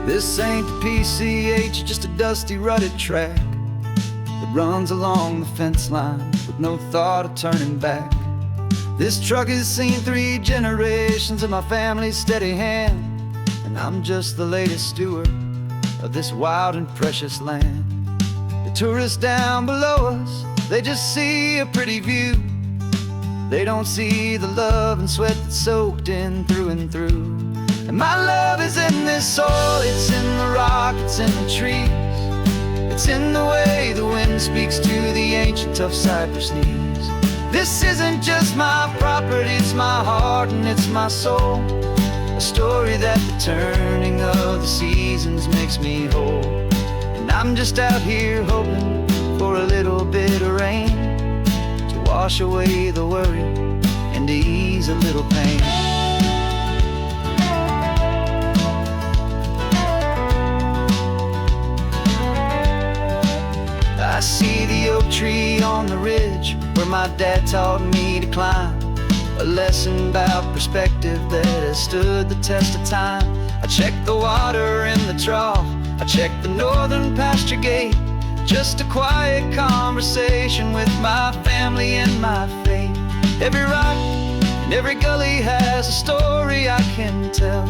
This ain't the PCH, just a dusty, rutted track that runs along the fence line with no thought of turning back. This truck has seen 3 generations of my family's steady hand, and I'm just the latest steward of this wild and precious land. The tourists down below us, they just see a pretty view. They don't see the love and sweat that's soaked in through and through. And my love is in this soil, it's in the rock, it's in the trees. It's in the way the wind speaks to the ancient tough cypress knees. This isn't just my property, it's my heart and it's my soul. A story that the turning of the seasons makes me whole. And I'm just out here hoping for a little bit of rain to wash away the worry and to ease a little pain. I see the oak tree on the ridge where my dad taught me to climb, a lesson about perspective that has stood the test of time. I check the water in the trough, I check the northern pasture gate, just a quiet conversation with my family and my faith. Every rock and every gully has a story I can tell,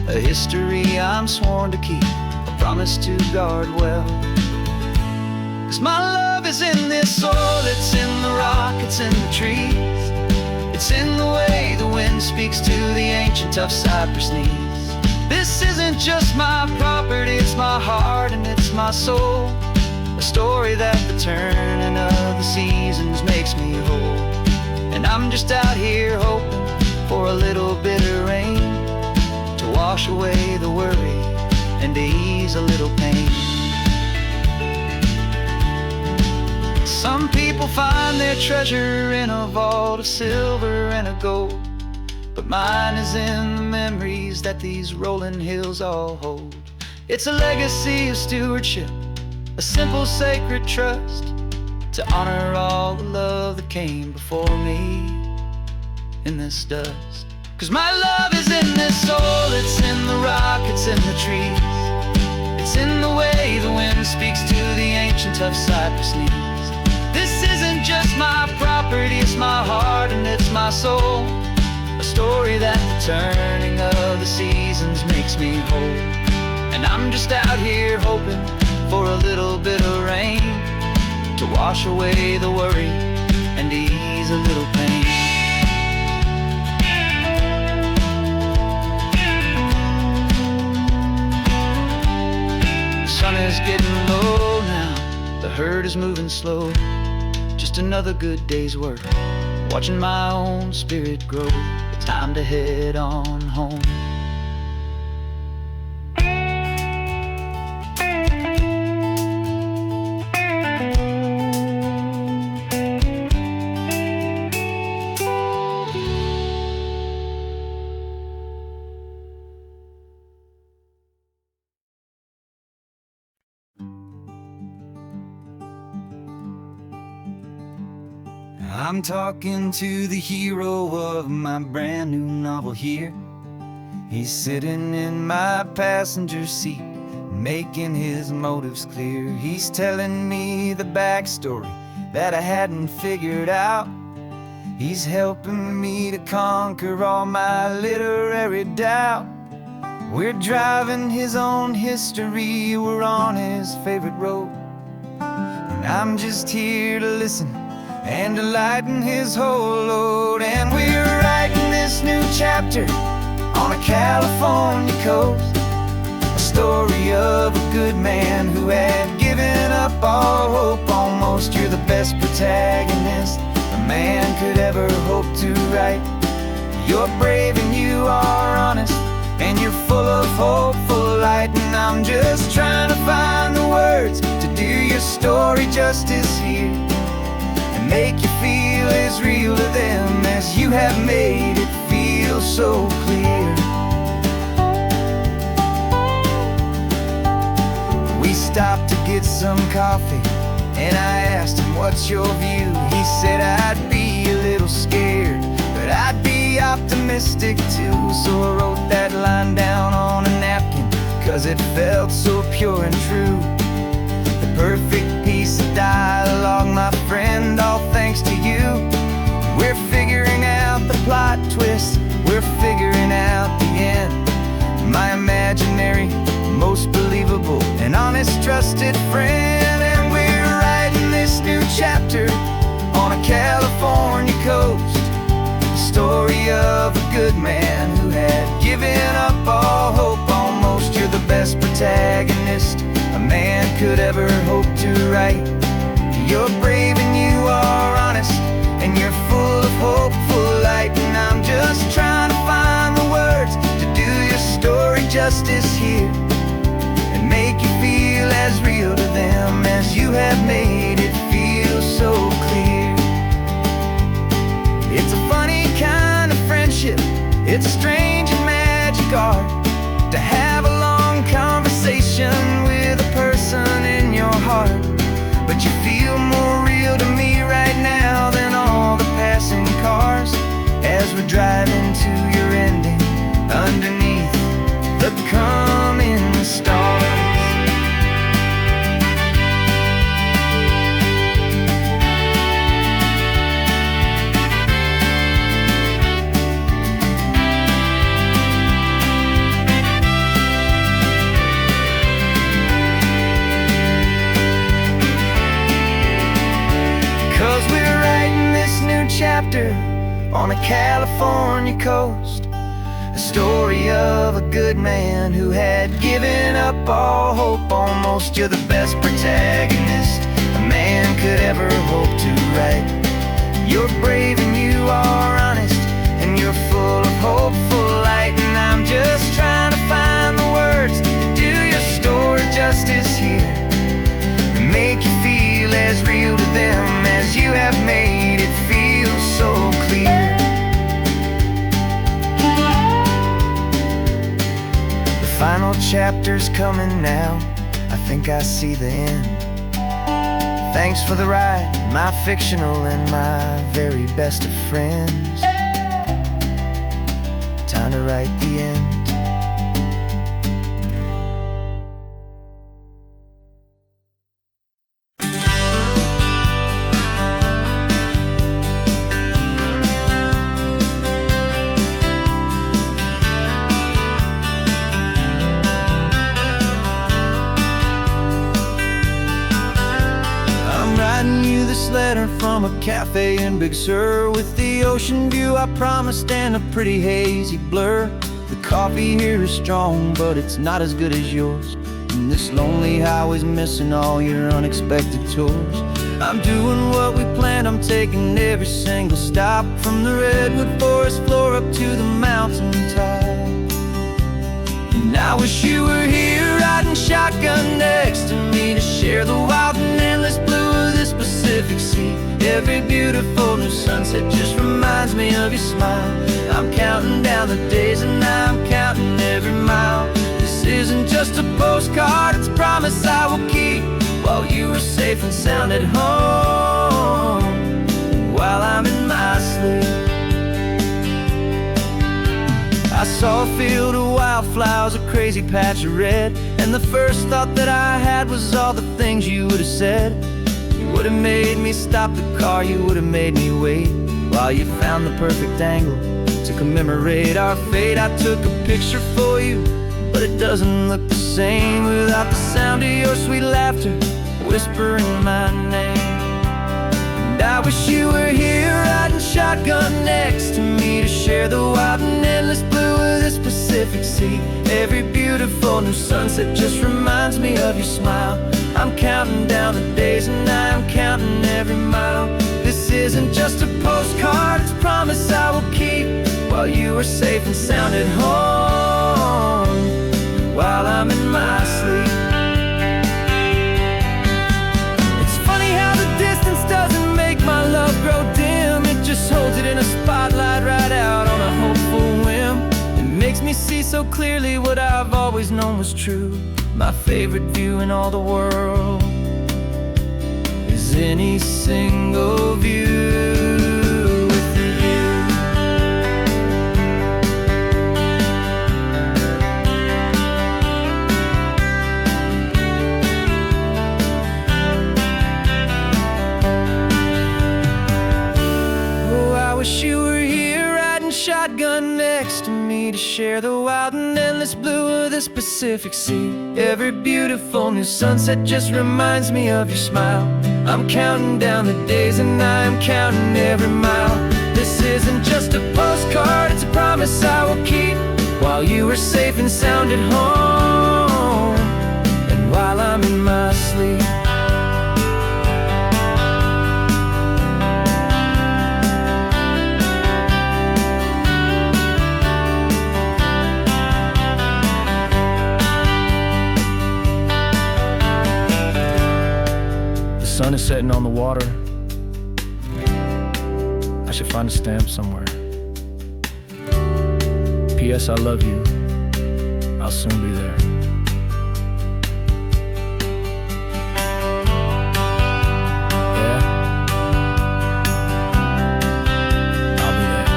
a history I'm sworn to keep, a promise to guard well. 'Cause my love is in this soil, it's in the rock, it's in the trees. It's in the way the wind speaks to the ancient tough cypress knees. This isn't just my property, it's my heart and it's my soul. A story that the turning of the seasons makes me whole. And I'm just out here hoping for a little bit of rain to wash away the worry and to ease a little pain. Some people find their treasure in a vault of silver and a gold, but mine is in the memories that these rolling hills all hold. It's a legacy of stewardship, a simple sacred trust, to honor all the love that came before me in this dust. 'Cause my love is in this soil, it's in the rock, it's in the trees. It's in the way the wind speaks to the ancient tough cypress knees. This isn't just my property, it's my heart and it's my soul. A story that the turning of the seasons makes me whole. And I'm just out here hoping for a little bit of rain to wash away the worry and ease a little pain. The sun is getting low now, the herd is moving slow. Just another good day's work, watching my own spirit grow. It's time to head on home. I'm talking to the hero of my brand new novel here. He's sitting in my passenger seat, making his motives clear. He's telling me the backstory that I hadn't figured out. He's helping me to conquer all my literary doubt. We're driving his own history, we're on his favorite road, and I'm just here to listen and to lighten his whole load. And we're writing this new chapter on a California coast, a story of a good man who had given up all hope almost. You're the best protagonist a man could ever hope to write. You're brave and you are honest, and you're full of hopeful light. And I'm just trying to find the words to do your story justice here, make you feel as real to them as you have made it feel so clear. We stopped to get some coffee, and I asked him, what's your view? He said, I'd be a little scared, but I'd be optimistic too. So I wrote that line down on a napkin, 'cause 'cause it felt so pure and true. The perfect piece of dialogue, my friend, all thanks to you. We're figuring out the plot twist, we're figuring out the end. My imaginary, most believable and honest trusted friend. And we're writing this new chapter on a California coast, the story of a good man who had given up all hope almost. You're the best protagonist a man could ever hope to write. You're brave and you are honest, and you're full of hopeful light. And I'm just trying to find the words to do your story justice here, and make you feel as real to them as you have made it feel so clear. It's a funny kind of friendship, it's strange and magic art to have a long conversation with a person in your heart. But you feel more real to me right now than all the passing cars, as we're driving to your ending underneath the coming stars. 'Cause we're writing this new chapter on a California coast, a story of a good man who had given up all hope almost. You're the best protagonist a man could ever hope to write. You're brave and you are honest, and you're full of hopeful light. And I'm just trying to find the words to do your story justice here, and make you feel as real to them as you have made it feel so clear. The final chapter's coming now, I think I see the end. Thanks for the ride, my fictional and my very best of friends. Time to write the end. Letter from a cafe in Big Sur, with the ocean view I promised and a pretty hazy blur. The coffee here is strong, but it's not as good as yours, and this lonely highway's missing all your unexpected tours. I'm doing what we planned, I'm taking every single stop, from the redwood forest floor up to the mountain top. And I wish you were here riding shotgun next to me to share the wild and endless blue of this Pacific Sea. Every beautiful new sunset just reminds me of your smile. I'm counting down the days and I'm counting every mile. This isn't just a postcard, it's a promise I will keep, while you are safe and sound at home, while I'm in my sleep. I saw a field of wildflowers, a crazy patch of red, and the first thought that I had was all the things you would have said. You would have made me stop the car, you would have made me wait, while you found the perfect angle to commemorate our fate. I took a picture for you, but it doesn't look the same without the sound of your sweet laughter whispering my name. And I wish you were here riding shotgun next to me to share the wild and endless blue of this Pacific Sea. Every beautiful new sunset just reminds me of your smile. I'm counting down the days and I'm counting every mile. This isn't just a postcard, it's a promise I will keep, while you are safe and sound at home, while I'm in my sleep. It's funny how the distance doesn't make my love grow dim, it just holds it in a spotlight right out on a hopeful whim. It makes me see so clearly what I've always known was true. My favorite view in all the world is any single view with you. me to share the wild and endless blue of this Pacific Sea. Every beautiful new sunset just reminds me of your smile. I'm counting down the days and I am counting every mile. This isn't just a postcard, it's a promise I will keep. While you are safe and sound at home, and while I'm in my sleep. The sun is setting on the water. I should find a stamp somewhere. P.S. I love you. I'll soon be there. Yeah? I'll be there.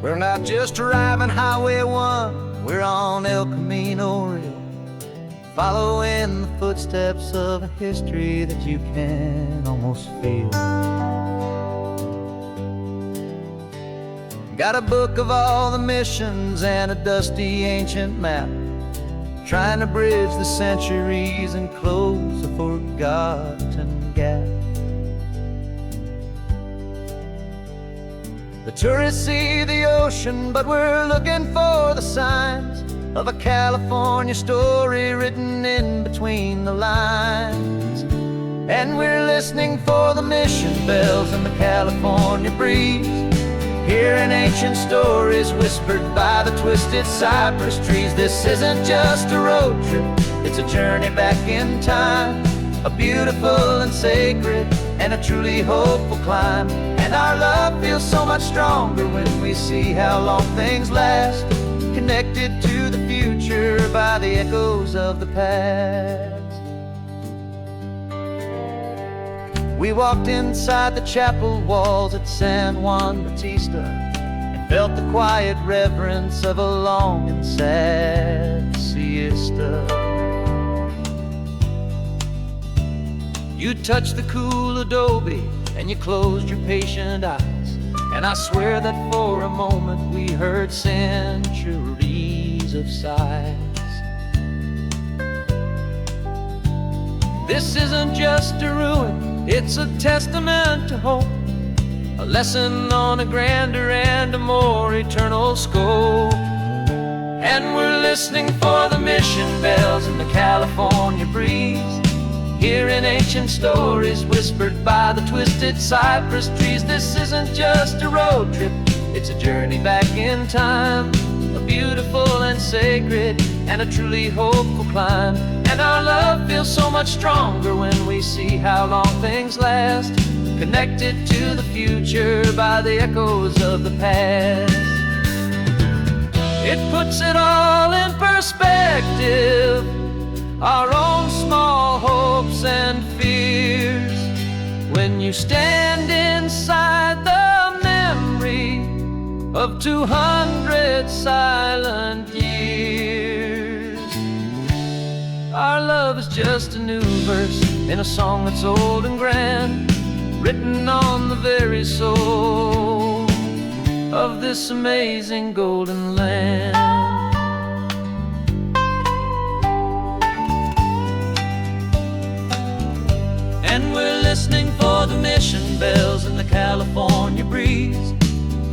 We're not just driving Highway 1, we're on El Camino Real, following the footsteps of a history that you can almost feel. Got a book of all the missions and a dusty ancient map, trying to bridge the centuries and close a forgotten gap. The tourists see the ocean, but we're looking for the signs of a California story written in between the lines. And we're listening for the mission bells and the California breeze, hearing ancient stories whispered by the twisted cypress trees. This isn't just a road trip, it's a journey back in time, a beautiful and sacred and a truly hopeful climb. And our love feels so much stronger when we see how long things last, connected to the future by the echoes of the past. We walked inside the chapel walls at San Juan Bautista and felt the quiet reverence of a long and sad siesta. You touched the cool adobe and you closed your patient eyes, and I swear that for a moment we heard centuries of sighs. This isn't just a ruin, it's a testament to hope, a lesson on a grander and a more eternal scope. And we're listening for the mission bells and the California breeze, hearing ancient stories whispered by the twisted cypress trees. This isn't just a road trip, it's a journey back in time, a beautiful and sacred and a truly hopeful climb. And our love feels so much stronger when we see how long things last, connected to the future by the echoes of the past. It puts it all in perspective, our own small hopes and fears, when you stand inside the memory of 200 silent years. Our love is just a new verse in a song that's old and grand, written on the very soul of this amazing golden land. And we're listening for the mission bells and the California breeze,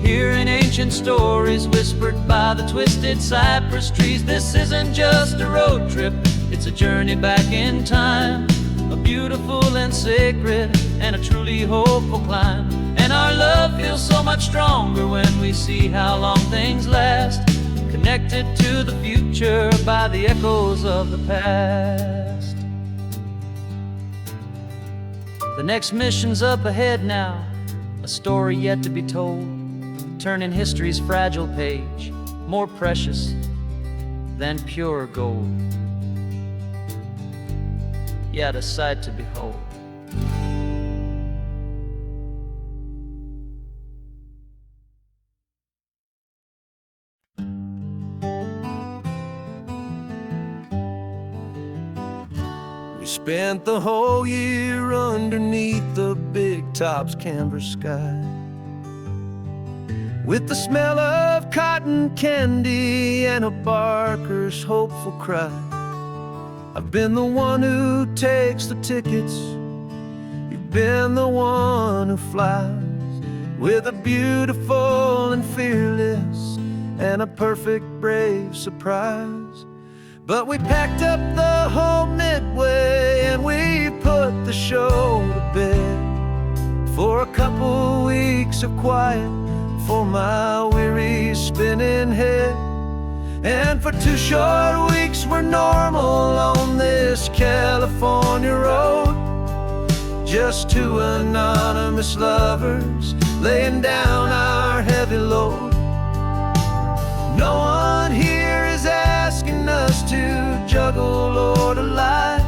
hearing ancient stories whispered by the twisted cypress trees. This isn't just a road trip, it's a journey back in time, a beautiful and sacred and a truly hopeful climb. And our love feels so much stronger when we see how long things last, connected to the future by the echoes of the past. The next mission's up ahead now, a story yet to be told, turning history's fragile page more precious than pure gold. Yet a sight to behold. We spent the whole year underneath the big top's canvas sky, with the smell of cotton candy and a barker's hopeful cry. I've been the one who takes the tickets, you've been the one who flies, with a beautiful and fearless and a perfect brave surprise. But we packed up the whole Midway and we put the show to bed, for a couple weeks of quiet for my weary spinning head. And for 2 short weeks we're normal on this California road, just 2 anonymous lovers laying down our heavy load. No one here is asking us to juggle or to lie.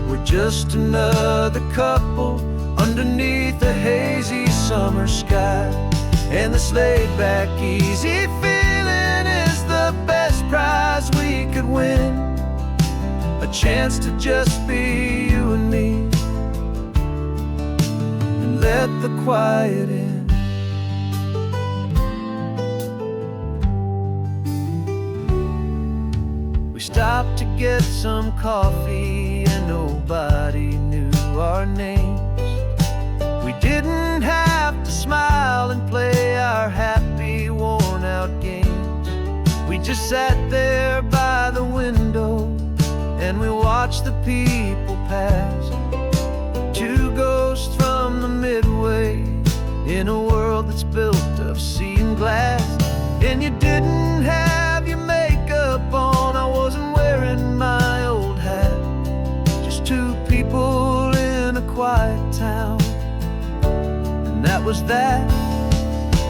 We're just another couple underneath a hazy summer sky. And this laid-back, easy feeling is the best prize we could win, a chance to just be you and me, and let the quiet in. We stopped to get some coffee and nobody knew our names. We didn't have to smile and play our happy, worn-out games. We just sat there by the window and we watched the people pass, 2 ghosts from the Midway in a world that's built of sea and glass. And you didn't have your makeup on, I wasn't wearing my old hat, just 2 people in a quiet town, and that was that.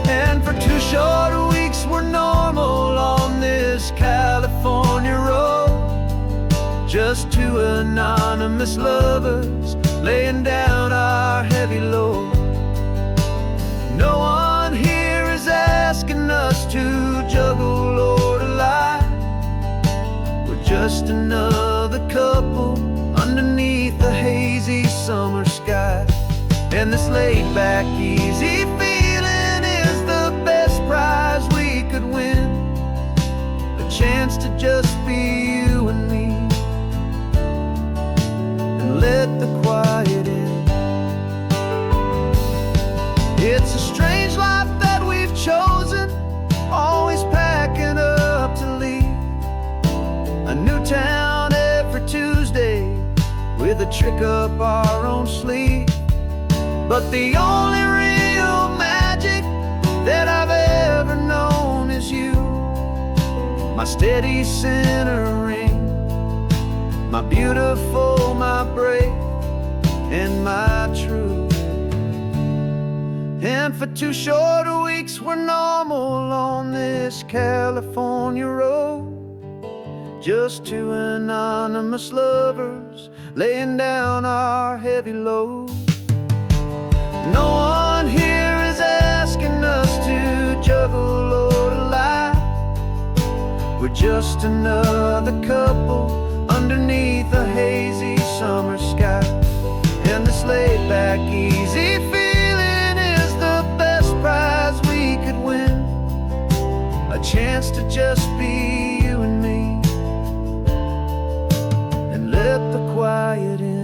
And for 2 short weeks we're normal on this California road, just 2 anonymous lovers laying down our heavy load. No one here is asking us to juggle or to lie. We're just another couple underneath the hazy summer sky. And this laid-back, easy feeling is the best prize we could win, a chance to just be you and me, and let the quiet in. It's a strange life that we've chosen, always packing up to leave a new town every Tuesday with a trick up our own sleeve. But the only real magic that I've ever known is you, my steady centering, my beautiful, my brave, and my true. And for 2 short weeks we're normal on this California road, just 2 anonymous lovers laying down our heavy load. No one here is asking us to juggle or to lie. We're just another couple underneath a hazy summer sky. And this laid-back, easy feeling is the best prize we could win, a chance to just be you and me, and let the quiet in.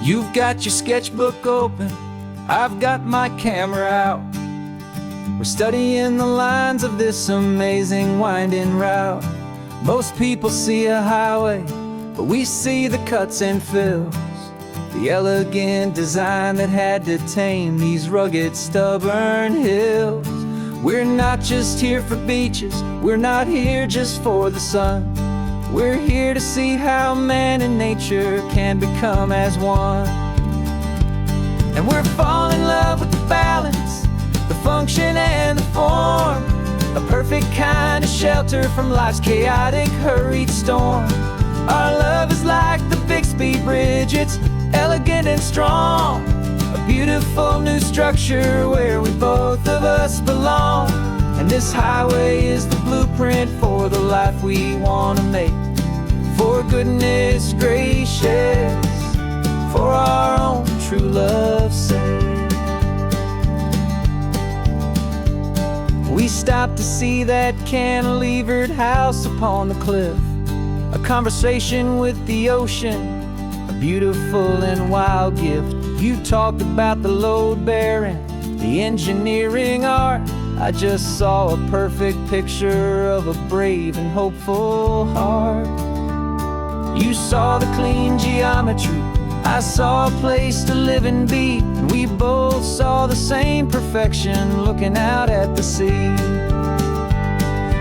You've got your sketchbook open, I've got my camera out. We're studying the lines of this amazing winding route. Most people see a highway, but we see the cuts and fills, the elegant design that had to tame these rugged, stubborn hills. We're not just here for beaches, we're not here just for the sun. We're here to see how man and nature can become as one. And we're falling in love with the balance, the function and the form, a perfect kind of shelter from life's chaotic, hurried storm. Our love is like the Bixby Bridge, it's elegant and strong, a beautiful new structure where we both of us belong. And this highway is the blueprint for the life we want to make. For goodness gracious, for our own true love's sake. We stopped to see that cantilevered house upon the cliff, a conversation with the ocean, a beautiful and wild gift. You talked about the load bearing, the engineering art. I just saw a perfect picture of a brave and hopeful heart. You saw the clean geometry, I saw a place to live and be, and we both saw the same perfection looking out at the sea.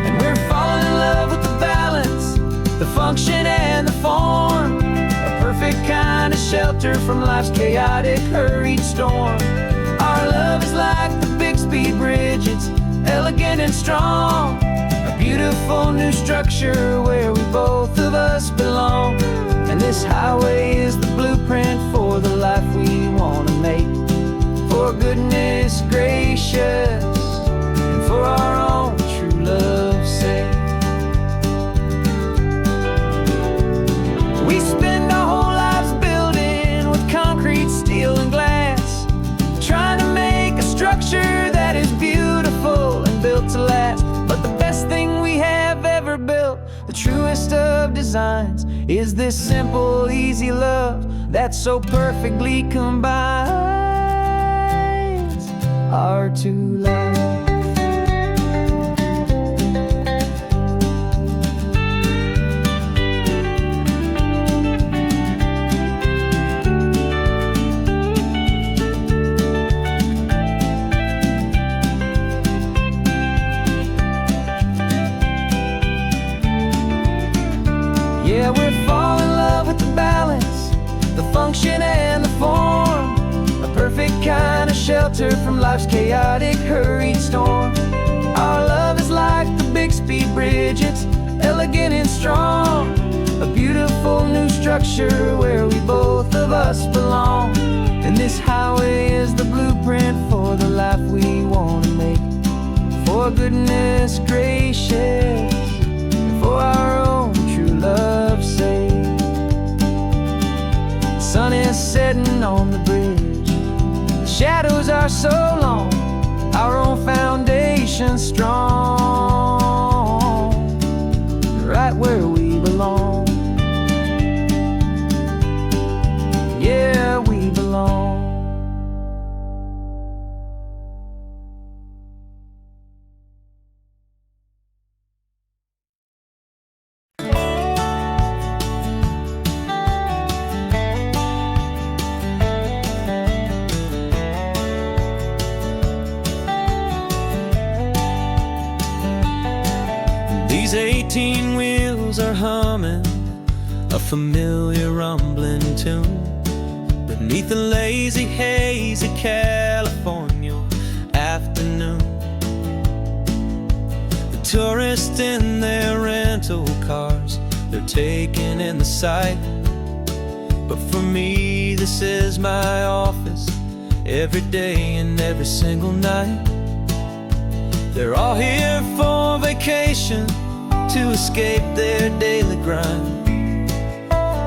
And we're falling in love with the balance, the function and the form, a perfect kind of shelter from life's chaotic, hurried storm. Our love is like the Bixby Bridge, it's elegant and strong, a beautiful new structure where we both of us belong. And this highway is the blueprint for the life we want to make. For goodness gracious, and for our own true love's sake. We spend our whole lives building with concrete, steel, and glass, trying to make a structure that is beautiful and built to last. But the best thing we have ever built, the truest of designs, is this simple, easy love that so perfectly combines our two lives. Yeah, we're falling in love with the balance, the function and the form, a perfect kind of shelter from life's chaotic, hurried storm. Our love is like the Bixby Bridge, it's elegant and strong, a beautiful new structure where we both of us belong. And this highway is the blueprint for the life we want to make. For goodness gracious, for our own true love's sake. The sun is setting on the bridge, the shadows are so long, our own foundation strong, right where we belong. Yeah, we belong. These 18 wheels are humming a familiar rumbling tune beneath the lazy haze of California afternoon. The tourists in their rental cars, they're taking in the sight. But for me, this is my office, every day and every single night. They're all here for vacation, to escape their daily grind.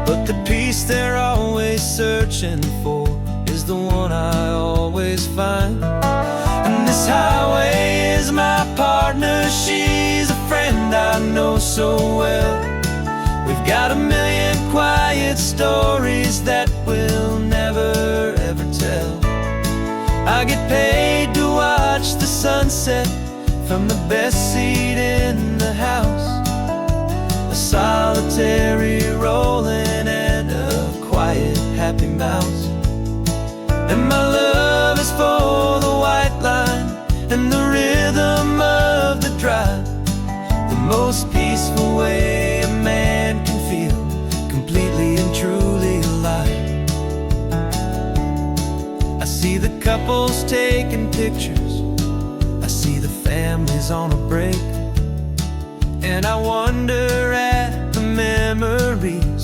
But the peace they're always searching for is the one I always find. And this highway is my partner, she's a friend I know so well. We've got a million quiet stories that we'll never ever tell. I get paid to watch the sunset from the best seat in the house, a solitary rolling and a quiet happy mouse. And my love is for the white line and the rhythm of the drive, the most peaceful way a man can feel completely and truly alive. I see the couples taking pictures, I see the families on a break, and I wonder at the memories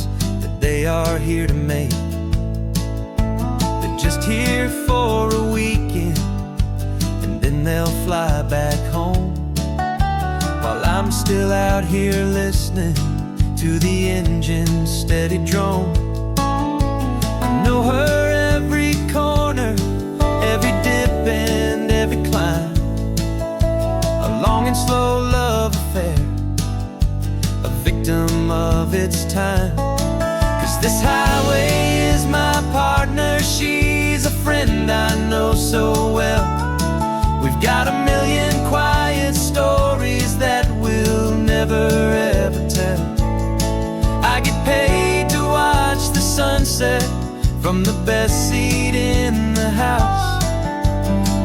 they are here to make. They're just here for a weekend, and then they'll fly back home, while I'm still out here listening to the engine's steady drone. I know her every corner, every dip and every climb, a long and slow love affair, a victim of its time. 'Cause this highway is my partner, she's a friend I know so well. We've got a million quiet stories that we'll never ever tell. I get paid to watch the sunset from the best seat in the house,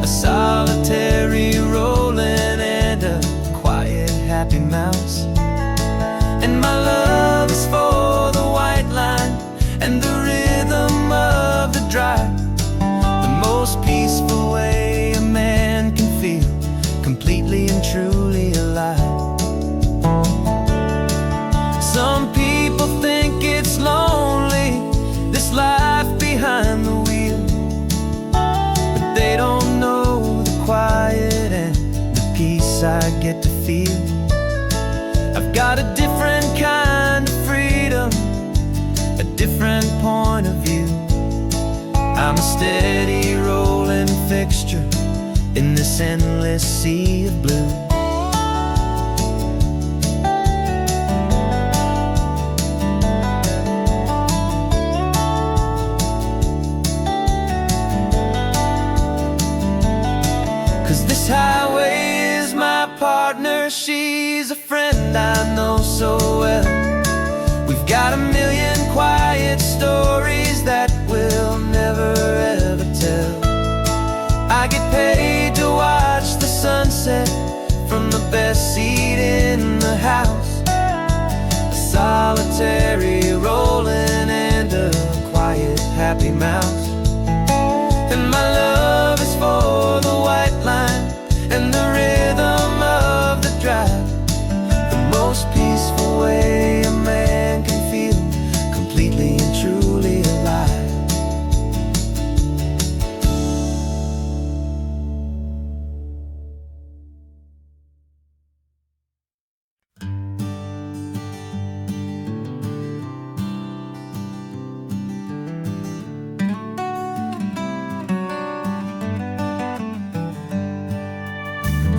a solitary rolling and a quiet happy mouse. And my love is for the white line and the rhythm of the drive, the most peaceful way a man can feel completely and truly alive. Some people think it's lonely, this life behind the wheel, but they don't know the quiet and the peace I get to feel. I've got a different kind of freedom, a different point of view. I'm a steady rolling fixture in this endless sea of blue. 'Cause this highway is my partner, she's a friend I know so well. We've got a million quiet stories that we'll never ever tell. I get paid to watch the sunset from the best seat in the house, a solitary rolling and a quiet happy mouse. And my love is for the white line and the rhythm of the drive, the most peaceful way a man can feel completely and truly alive.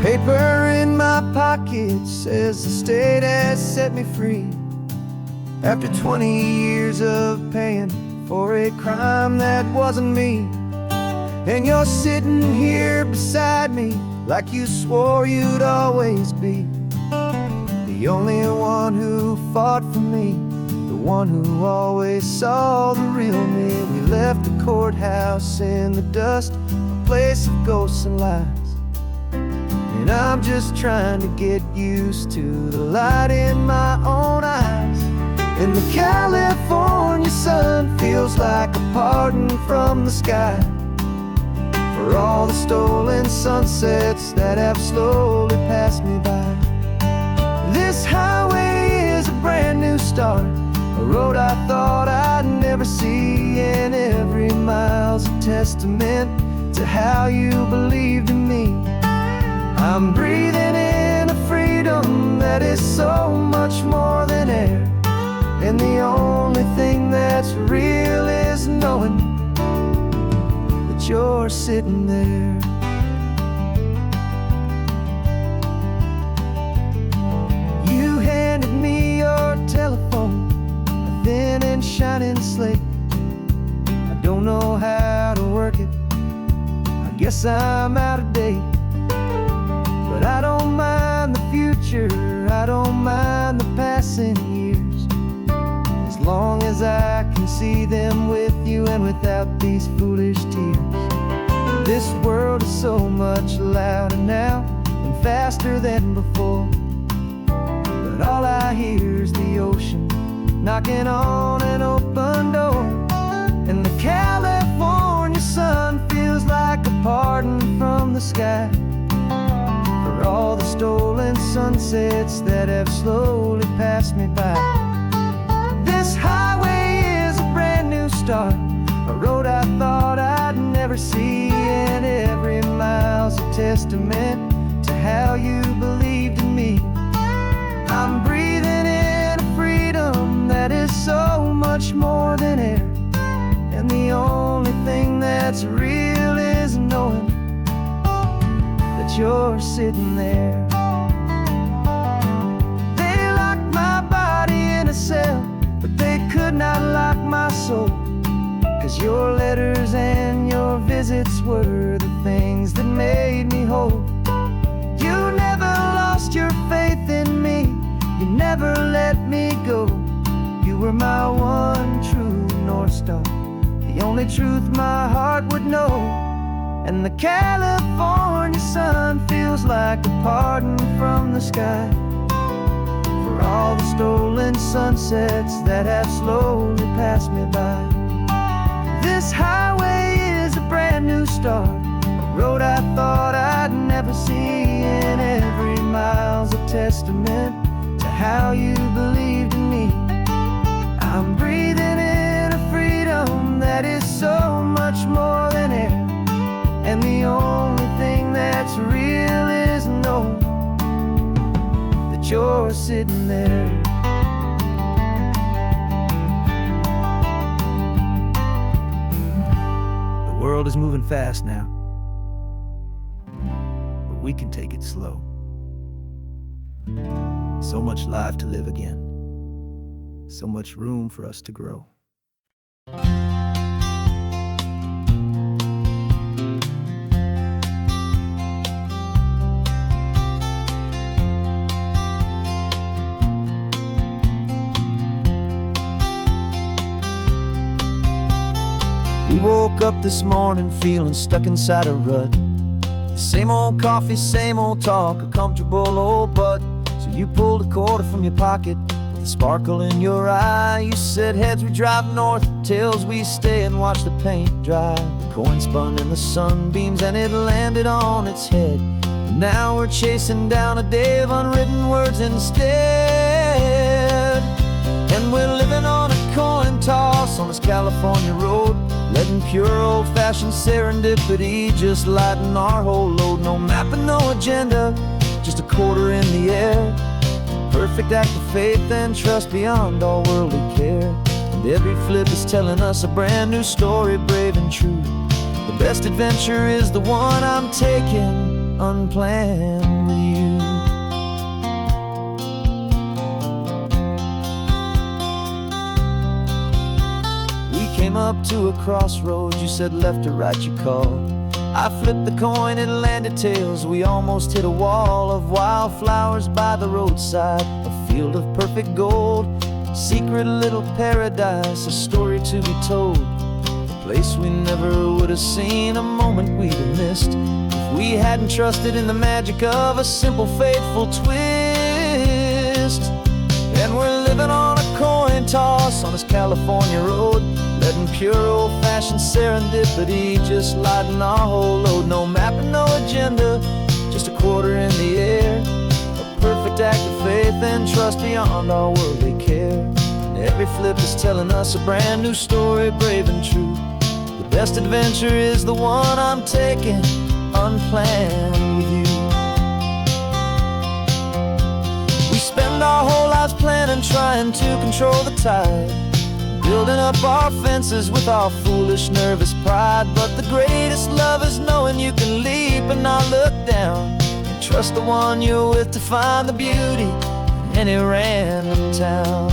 Paper in my pocket says the state has set me free, after 20 years of paying for a crime that wasn't me. And you're sitting here beside me like you swore you'd always be, the only one who fought for me, the one who always saw the real me. We left the courthouse in the dust, a place of ghosts and lies, and I'm just trying to get used to the light in my own eyes. And the California sun feels like a pardon from the sky for all the stolen sunsets that have slowly passed me by. This highway is a brand new start, a road I thought I'd never see, and every mile's a testament to how you believed in me. I'm breathing in a freedom that is so much more than air, and the only thing that's real is knowing that you're sitting there. You handed me your telephone, a thin and shining slate. I don't know how to work it, I guess I'm out of date. But I don't mind the future, I don't mind the passing years, as long as I can see them with you and without these foolish tears. This world is so much louder now and faster than before, but all I hear is the ocean knocking on an open door. And the California sun feels like a pardon from the sky for all the stolen sunsets that have slowly passed me by. This highway start, a road I thought I'd never see, and every mile's a testament to how you believed in me. I'm breathing in a freedom that is so much more than air, and the only thing that's real is knowing that you're sitting there. They locked my body in a cell, but they could not lock my soul, 'cause your letters and your visits were the things that made me whole. You never lost your faith in me, you never let me go. You were my one true North Star, the only truth my heart would know. And the California sun feels like a pardon from the sky for all the stolen sunsets that have slowly passed me by. This highway is a brand new start, a road I thought I'd never see, and every mile's a testament to how you believed in me. I'm breathing in a freedom that is so much more than air, and the only thing that's real is knowing that you're sitting there. The world is moving fast now, but we can take it slow. So much life to live again, so much room for us to grow. We woke up this morning feeling stuck inside a rut. Same old coffee, same old talk, a comfortable old butt. So you pulled a quarter from your pocket with a sparkle in your eye. You said heads we drive north, tails we stay and watch the paint dry. The coin spun in the sunbeams and it landed on its head. And now we're chasing down a day of unwritten words instead. And we're living on a coin toss on this California road, letting pure old-fashioned serendipity just lighten our whole load. No map and no agenda, just a quarter in the air. Perfect act of faith and trust beyond all worldly care. And every flip is telling us a brand new story, brave and true. The best adventure is the one I'm taking unplanned with you. Came up to a crossroads, you said left or right you called. I flipped the coin, it landed tails. We almost hit a wall of wildflowers by the roadside, a field of perfect gold, secret little paradise, a story to be told. A place we never would have seen, a moment we'd have missed if we hadn't trusted in the magic of a simple faithful twist. And we're living on a coin toss on this California road, letting pure old-fashioned serendipity just lighten our whole load. No map and no agenda, just a quarter in the air. A perfect act of faith and trust beyond our worldly care. And every flip is telling us a brand new story, brave and true. The best adventure is the one I'm taking unplanned with you. We spend our whole lives planning, trying to control the tide, building up our fences with our foolish, nervous pride. But the greatest love is knowing you can leap and not look down, and trust the one you're with to find the beauty in any random town.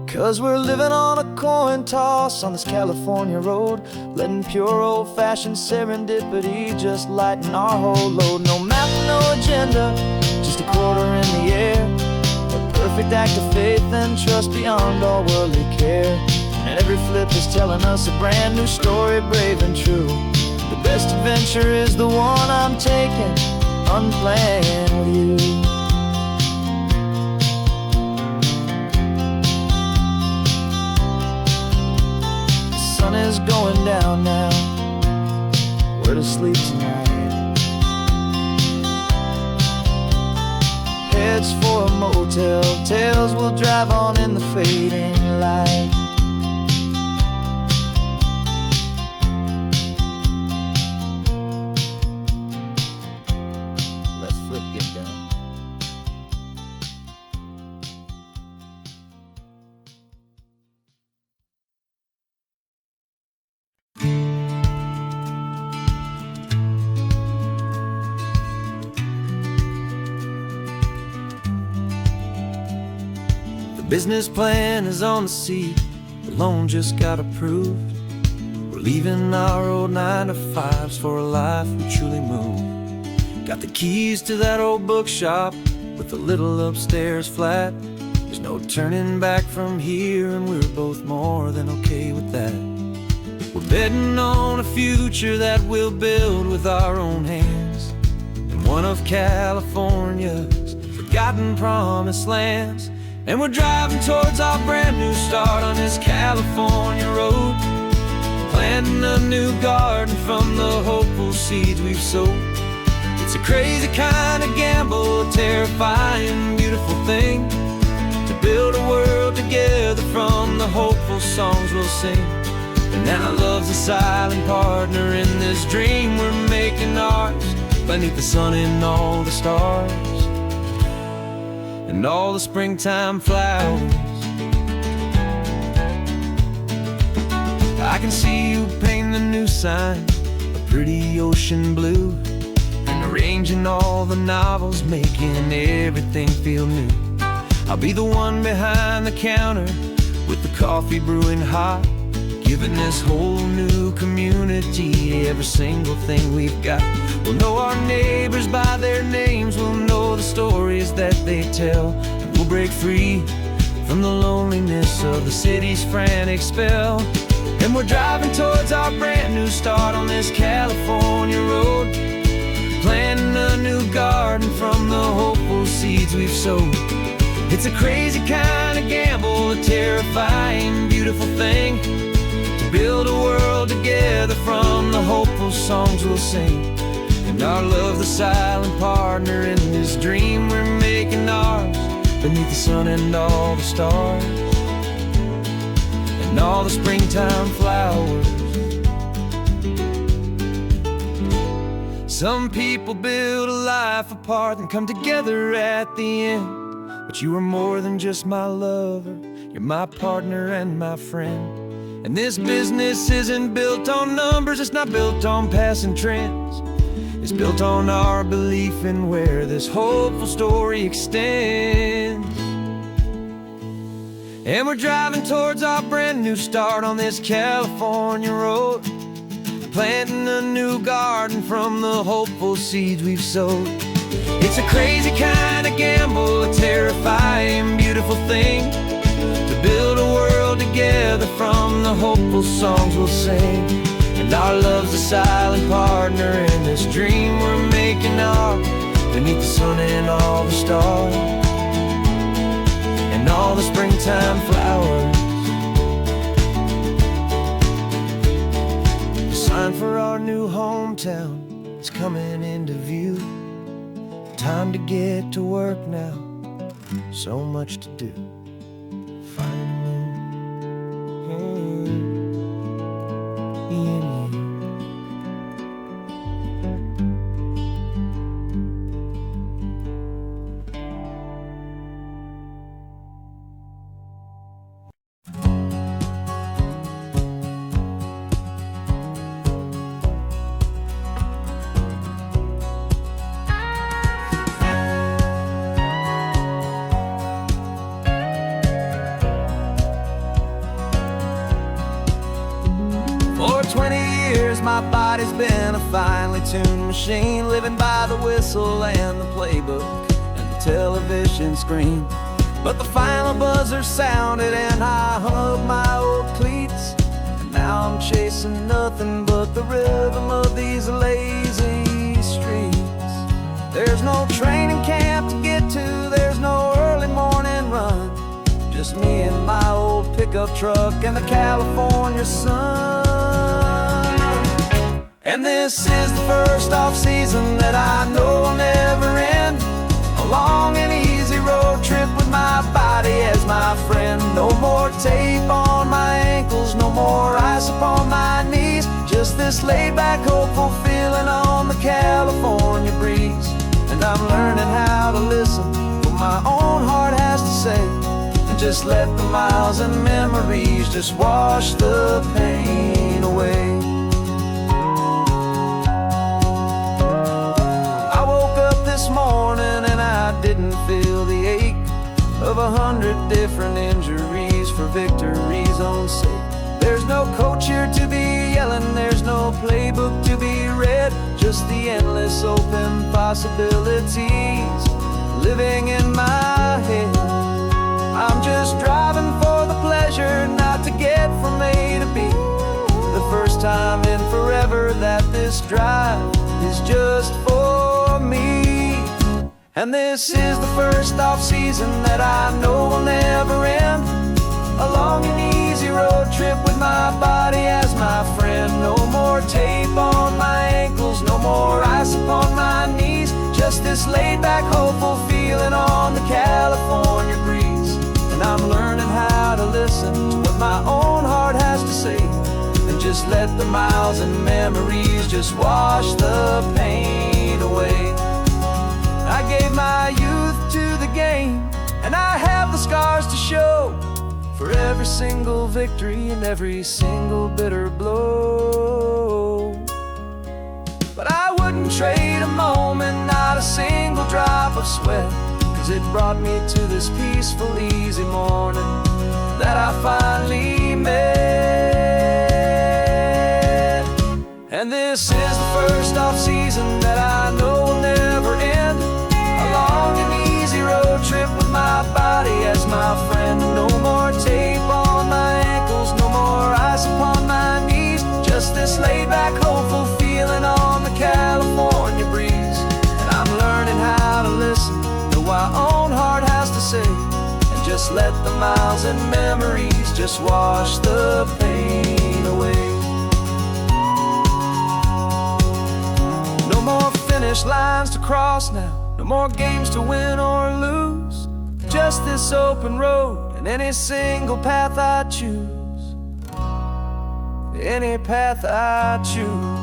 'Cause we're living on a coin toss on this California road, letting pure old-fashioned serendipity just lighten our whole load. No map, no agenda, just a quarter in the air. A perfect act of faith and trust beyond all worldly care. And every flip is telling us a brand new story, brave and true. The best adventure is the one I'm taking unplanned with you. sun is going down now. Where to sleep tonight? Heads for a motel, tails will drive on in the fading light. Let's flip get down. Business plan is on the seat, the loan just got approved. We're leaving our old 9-to-5s for a life we truly move. Got the keys to that old bookshop with the little upstairs flat. There's no turning back from here, and we're both more than okay with that. We're betting on a future that we'll build with our own hands, in one of California's forgotten promised lands. And we're driving towards our brand new start on this California road, planting a new garden from the hopeful seeds we've sowed. It's a crazy kind of gamble, a terrifying, beautiful thing, to build a world together from the hopeful songs we'll sing. And now love's a silent partner in this dream we're making ours, beneath the sun and all the stars and all the springtime flowers. I can see you paint the new sign a pretty ocean blue, and arranging all the novels, making everything feel new. I'll be the one behind the counter with the coffee brewing hot, giving this whole new community every single thing we've got. We'll know our neighbors by their names, we'll know the stories that they tell, and we'll break free from the loneliness of the city's frantic spell. And we're driving towards our brand new start on this California road, planting a new garden from the hopeful seeds we've sowed. It's a crazy kind of gamble, a terrifying, beautiful thing, to build a world together from the hopeful songs we'll sing. And our love's the silent partner in this dream we're making ours, beneath the sun and all the stars and all the springtime flowers. Some people build a life apart and come together at the end, but you are more than just my lover, you're my partner and my friend. And this business isn't built on numbers, it's not built on passing trends. It's built on our belief in where this hopeful story extends. And we're driving towards our brand new start on this California road, planting a new garden from the hopeful seeds we've sowed. It's a crazy kind of gamble, a terrifying, beautiful thing, to build a world together from the hopeful songs we'll sing. And our love's a silent partner in this dream we're making ours, beneath the sun and all the stars and all the springtime flowers. The sign for our new hometown is coming into view. Time to get to work now, so much to do. For 20 years my body's been a finely tuned machine, living by the whistle and the playbook and the television screen. But the final buzzer sounded and I hung up my old cleats, and now I'm chasing nothing but the rhythm of these lazy streets. There's no training camp to get to, there's no early morning run, just me and my old pickup truck in the California sun. And this is the first off-season that I know will never end. A long and easy road trip with my body as my friend. No more tape on my ankles, no more ice upon my knees. Just this laid-back, hopeful feeling on the California breeze. And I'm learning how to listen to what my own heart has to say, and just let the miles and memories just wash the pain away. I woke up this morning and I didn't feel the ache of 100 different injuries for victory's own sake. There's no coach here to be yelling, there's no playbook to be read, just the endless open possibilities living in my head. I'm just driving for the pleasure, not to get from A to B. The first time in forever that this drive is just for me. And this is the first off-season that I know will never end. A long and easy road trip with my body as my friend. No more tape on my ankles, no more ice upon my knees. Just this laid-back, hopeful feeling on the California breeze. And I'm learning how to listen to what my own heart has to say, and just let the miles and memories just wash the pain away. I gave my youth to the game, and I have the scars to show for every single victory and every single bitter blow. But I wouldn't trade a moment, not a single drop of sweat, 'cause it brought me to this peaceful, easy morning that I finally met. And this is the first off-season that I know will never end. A long and easy road trip with my body as my friend. No more tape on my ankles, no more ice upon my knees. Just this laid-back, hopeful feeling on the California breeze. And I'm learning how to listen to what my own heart has to say, and just let the miles and memories just wash the pain away. No more finish lines to cross now, no more games to win or lose. Just this open road and any single path I choose. Any path I choose.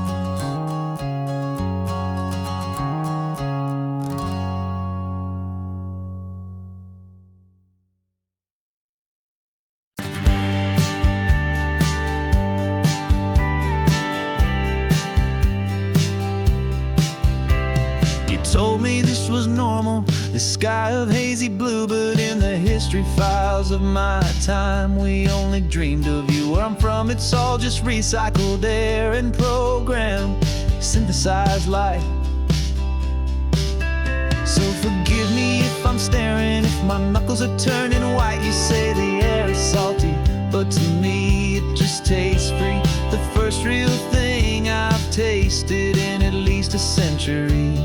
Told me this was normal, the sky of hazy blue, but in the history files of my time, we only dreamed of you. Where I'm from, it's all just recycled air and programmed, synthesized light. So forgive me if I'm staring, if my knuckles are turning white. You say the air is salty, but to me it just tastes free. The first real thing I've tasted in at least a century.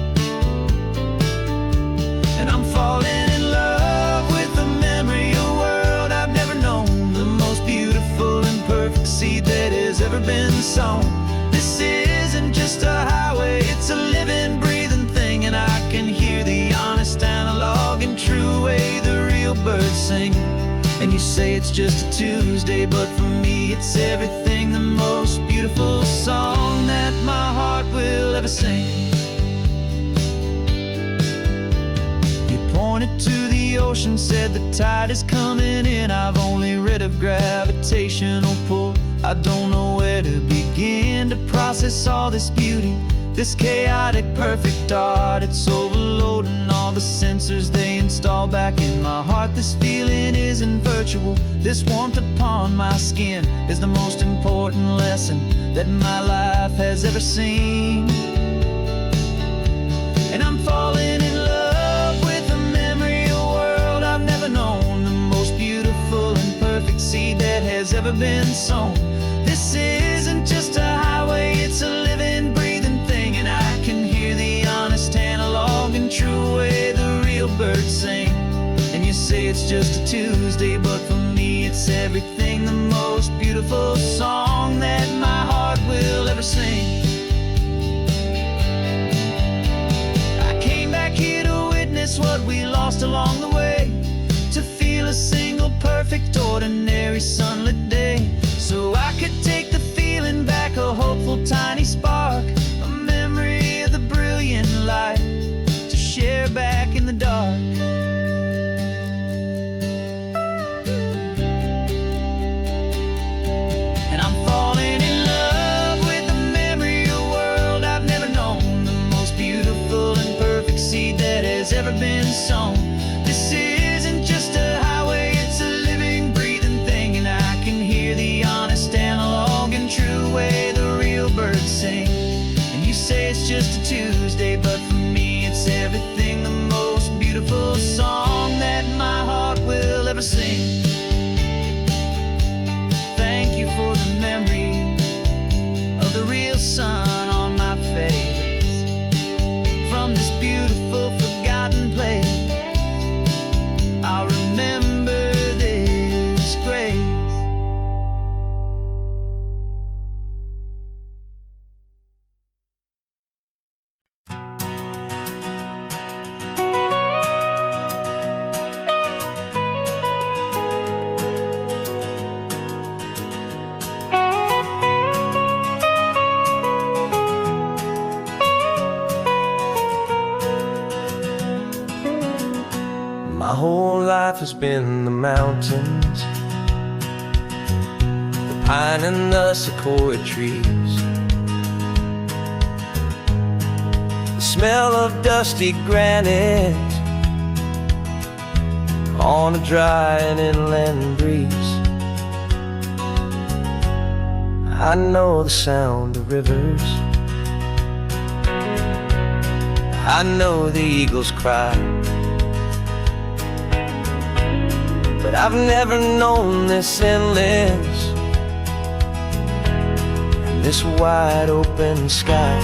And I'm falling in love with the memory of a world I've never known, the most beautiful and perfect seed that has ever been sown. This isn't just a highway, it's a living, breathing thing, and I can hear the honest, analog, and true way the real birds sing. And you say it's just a Tuesday, but for me it's everything, the most beautiful song that my heart will ever sing. Pointed to the ocean, said the tide is coming in. I've only read of gravitational pull. I don't know where to begin to process all this beauty, this chaotic, perfect art. It's overloading all the sensors they install back in my heart. This feeling isn't virtual. This warmth upon my skin is the most important lesson that my life has ever seen. And I'm falling in love known, the most beautiful and perfect seed that has ever been sown. This isn't just a highway, it's a living, breathing thing, and I can hear the honest, analog, and true way the real birds sing. And you say it's just a Tuesday, but for me it's everything, the most ordinary sunlit day, so I could take the feeling back, a hopeful tiny spark, a memory of the brilliant light to share back in the dark. And I'm falling in love with the memory of a world I've never known, the most beautiful and perfect seed that has ever been sown. This isn't just a highway, it's a living, breathing thing, and I can hear the honest analog and true way the real birds sing. And you say it's just a Tuesday, but for me it's everything, the most beautiful song that my heart will ever sing. Thank you for the memory of the real sun on my face, from this beautiful forgotten place. I'll remember this grace. My whole life has been the mountains, the pine and the sequoia trees, the smell of dusty granite on a dry and inland breeze. I know the sound of rivers, I know the eagles cry, but I've never known this endless and this wide open sky.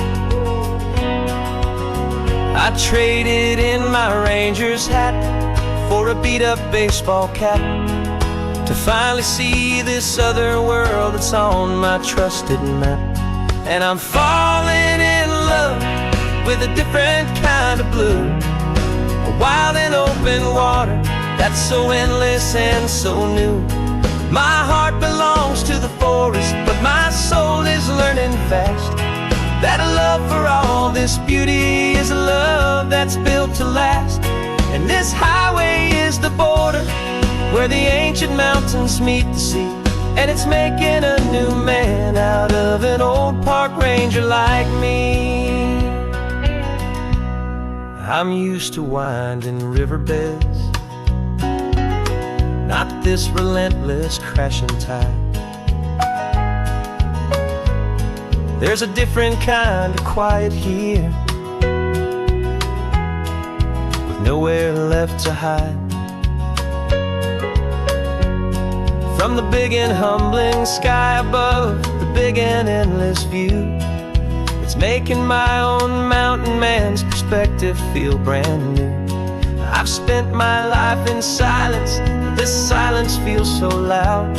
I traded in my ranger's hat for a beat-up baseball cap to finally see this other world that's on my trusted map. And I'm falling in love with a different kind of blue, a wild and open water that's so endless and so new. My heart belongs to the forest, but my soul is learning fast that a love for all this beauty is a love that's built to last. And this highway is the border where the ancient mountains meet the sea, and it's making a new man out of an old park ranger like me. I'm used to winding riverbeds, not this relentless crashing tide. There's a different kind of quiet here, with nowhere left to hide. From the big and humbling sky above, the big and endless view, it's making my own mountain man's perspective feel brand new. I've spent my life in silence, this silence feels so loud.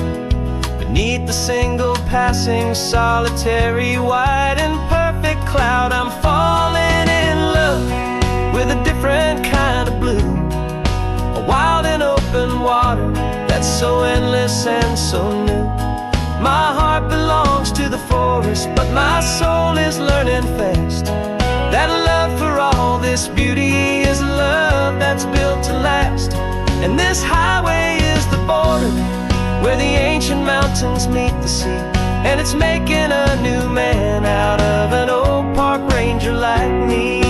Beneath the single passing solitary white and perfect cloud, I'm falling in love with a different kind of blue, a wild and open water that's so endless and so new. My heart belongs to the forest, but my soul is learning fast that love for all this beauty is a love that's built to last. And this highway is the border where the ancient mountains meet the sea, and it's making a new man out of an old park ranger like me.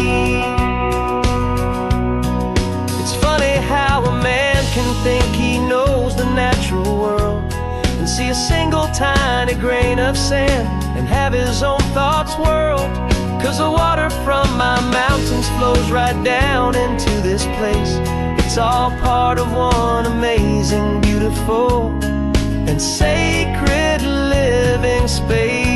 It's funny how a man can think he knows the natural world and see a single tiny grain of sand and have his own thoughts whirled. 'Cause the water from my mountains flows right down into this place. It's all part of one amazing, beautiful, and sacred living space.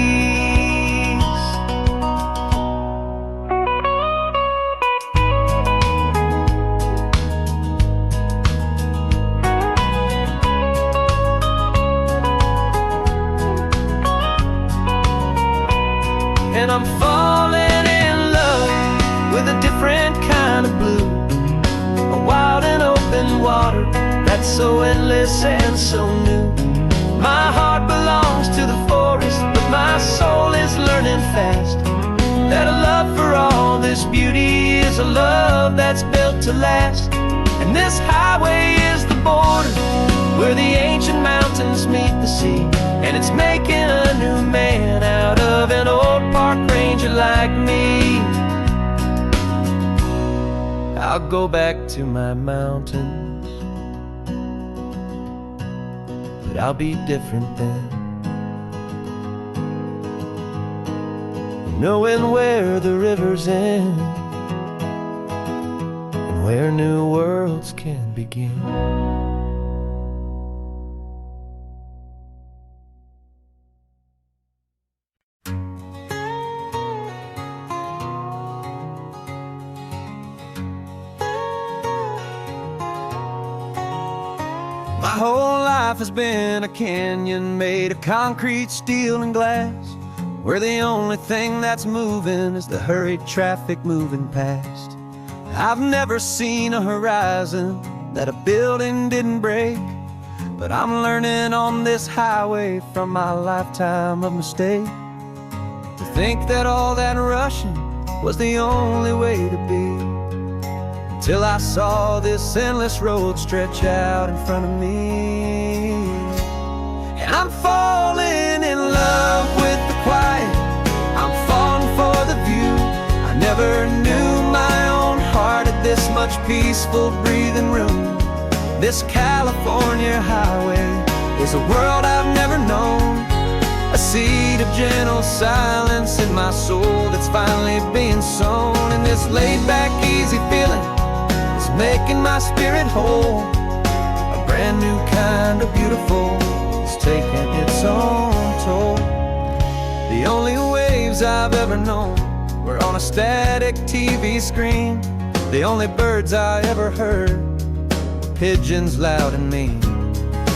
And I'm falling in love with a different kind of blue, a wild and open water that's so endless and so new. My heart belongs to the forest, but my soul is learning fast that a love for all this beauty is a love that's built to last. And this highway is the border where the ancient mountains meet the sea, and it's making a new man out of an old park ranger like me. I'll go back to my mountains, but I'll be different then, knowing where the rivers end and where new worlds can begin. My whole life has been a canyon made of concrete, steel, and glass, where the only thing that's moving is the hurried traffic moving past. I've never seen a horizon that a building didn't break, but I'm learning on this highway from my lifetime of mistakes to think that all that rushing was the only way to be, till I saw this endless road stretch out in front of me. And I'm falling in love with the quiet, I'm falling for the view. I never knew my own heart had this much peaceful breathing room. This California highway is a world I've never known, a seed of gentle silence in my soul that's finally being sown. And this laid-back, easy feeling is making my spirit whole. A brand new kind of beautiful is taking its own toll. The only waves I've ever known were on a static TV screen. The only birds I ever heard were pigeons loud and mean.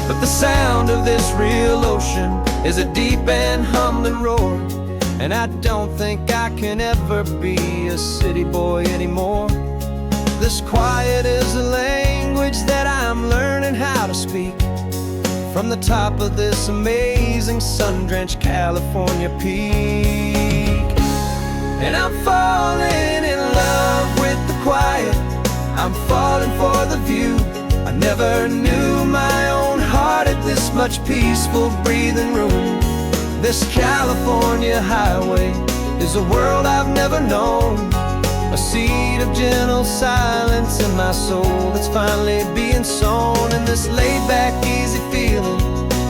But the sound of this real ocean is a deep and humbling roar, and I don't think I can ever be a city boy anymore. This quiet is a language that I'm learning how to speak from the top of this amazing sun-drenched California peak. And I'm falling in love with the quiet, I'm falling for the view. I never knew my own heart had this much peaceful breathing room. This California highway is a world I've never known, a seed of gentle silence in my soul that's finally being sown. And this laid-back, easy feeling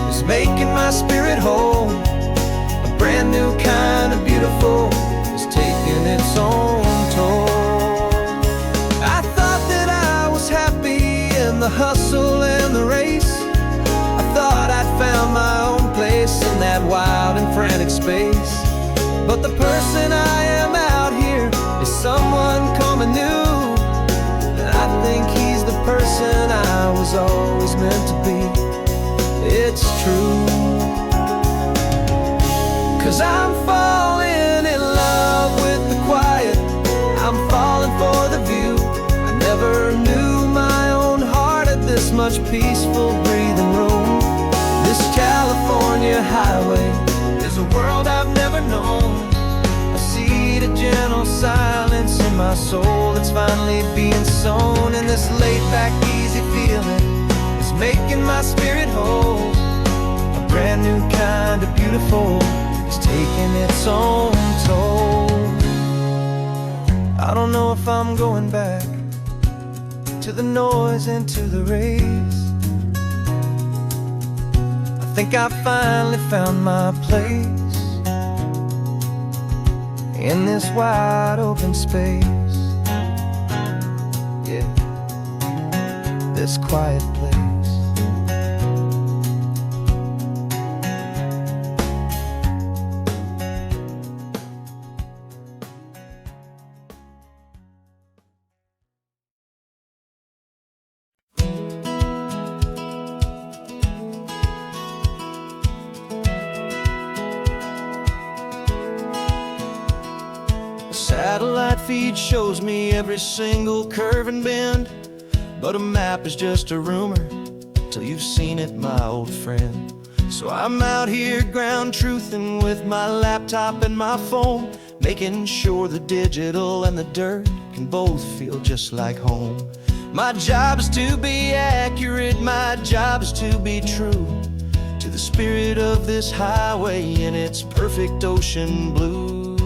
is making my spirit whole. A brand new kind of beautiful is taking its own toll. I thought that I was happy in the hustle and the race. I thought I'd found my own place in that wild and frantic space. But the person I am out here is someone coming new, and I think he's the person I was always meant to be. It's true, 'cause I'm falling in love with the quiet, I'm falling for the view. I never knew my own heart had this much peaceful breathing room. This California highway is a world I've never known, a seed of gentle silence in my soul that's finally being sown. And this laid-back, easy feeling is making my spirit whole. A brand new kind of beautiful is taking its own toll. I don't know if I'm going back to the noise and to the race. I think I finally found my place in this wide open space. Yeah, this quiet place. Satellite feed shows me every single curve and bend, but a map is just a rumor till you've seen it, my old friend. So I'm out here ground truthing with my laptop and my phone, making sure the digital and the dirt can both feel just like home. My job is to be accurate, my job is to be true to the spirit of this highway in its perfect ocean blue.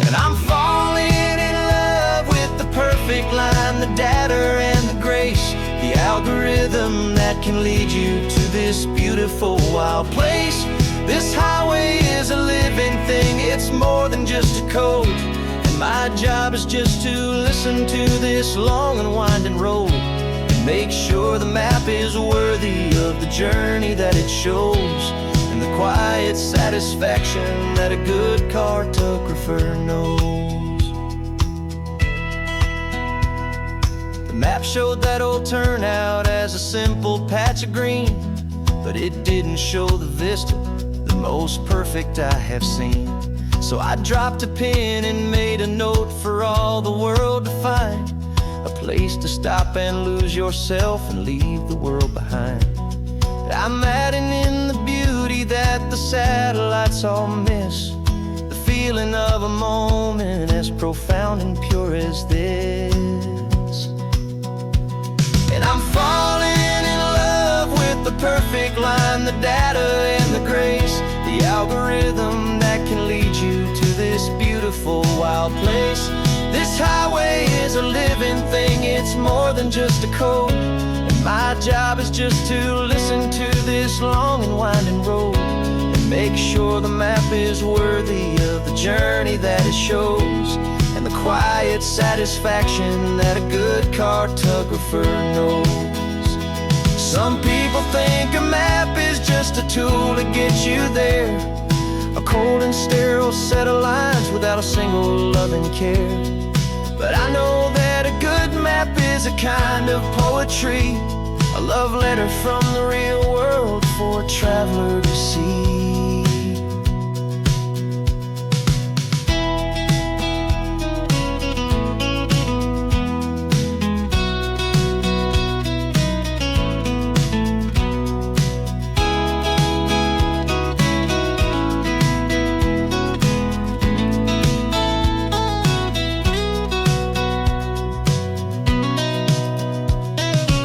And I'm falling in love with the perfect line, the data and the grace, the algorithm that can lead you to this beautiful wild place. This highway is a living thing, it's more than just a code. And my job is just to listen to this long and winding road and make sure the map is worthy of the journey that it shows, and the quiet satisfaction that a good cartographer knows. The map showed that old turnout as a simple patch of green, but it didn't show the vista, the most perfect I have seen. So I dropped a pin and made a note for all the world to find, a place to stop and lose yourself and leave the world behind. I'm adding in the beauty that the satellites all miss, the feeling of a moment as profound and pure as this. And I'm falling in love with the perfect line, the data and the grace, the algorithm that can lead you to this beautiful wild place. This highway is a living thing, it's more than just a code. And my job is just to listen to this long and winding road and make sure the map is worthy of the journey that it shows, and the quiet satisfaction that a good cartographer knows. Some people think a map is just a tool to get you there, a cold and sterile set of lines without a single loving care. But I know that a good map is a kind of poetry, a love letter from the real world for a traveler to see.